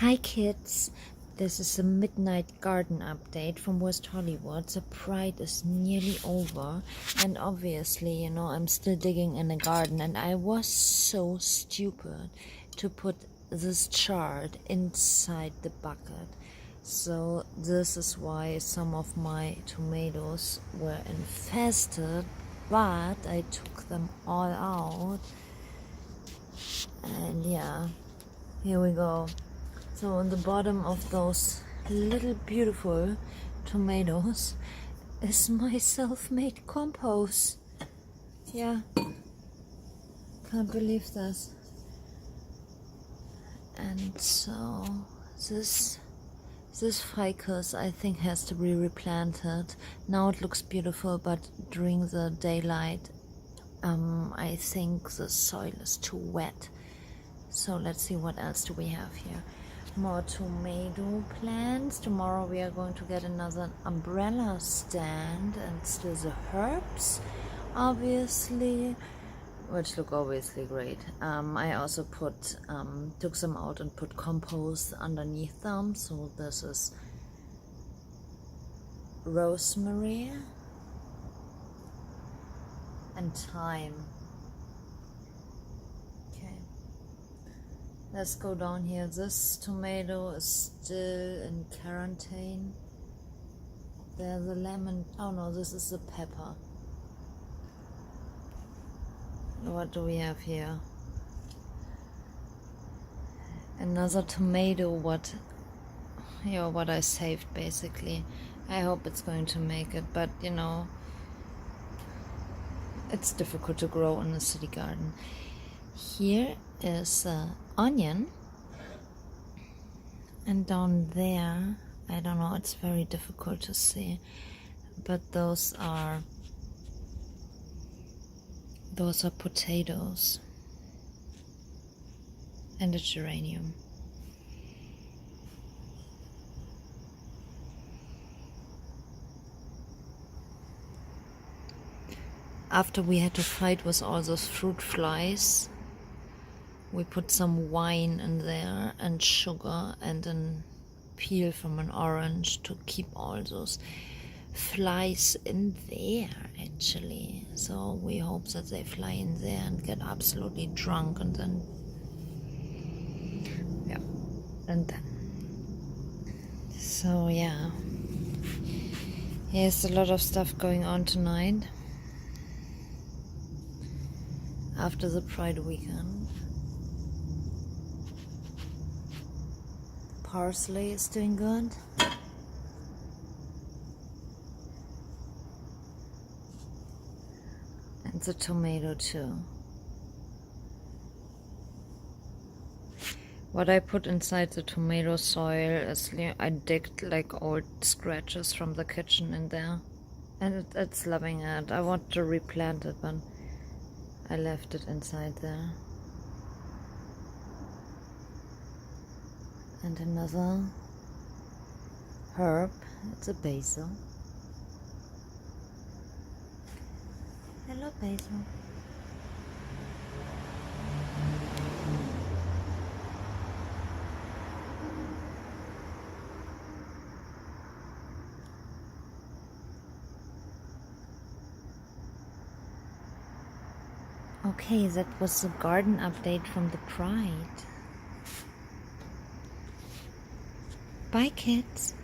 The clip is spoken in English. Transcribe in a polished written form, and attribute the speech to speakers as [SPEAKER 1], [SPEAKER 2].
[SPEAKER 1] Hi kids, this is a midnight garden update from West Hollywood. The Pride is nearly over and obviously, I'm still digging in the garden, and I was so stupid to put this chart inside the bucket. So this is why some of my tomatoes were infested, but I took them all out, and yeah, here we go. So on the bottom of those little beautiful tomatoes is my self-made compost. Yeah, can't believe this. And so this ficus I think has to be replanted. Now it looks beautiful, but during the daylight I think the soil is too wet. So let's see, what else do we have here. More tomato plants. Tomorrow we are going to get another umbrella stand, and still the herbs, obviously, which look obviously great. I also took some out and put compost underneath them. So this is rosemary and thyme. Let's go down here. This tomato is still in quarantine. There's a lemon. Oh no, this is the pepper. What do we have here? Another tomato. What I saved basically. I hope it's going to make it, but it's difficult to grow in a city garden. Here is onion, and down there, I don't know, it's very difficult to see, but those are potatoes and a geranium. After we had to fight with all those fruit flies, we put some wine in there and sugar and then peel from an orange to keep all those flies in there, actually. So we hope that they fly in there and get absolutely drunk, and then so yeah, here's a lot of stuff going on tonight after the Pride weekend. Parsley is doing good. And the tomato too. What I put inside the tomato soil is, I digged like old scratches from the kitchen in there. And it's loving it. I want to replant it, but I left it inside there. And another herb, it's a basil. Hello, basil. Okay, that was the garden update from the Pride. Bye, kids.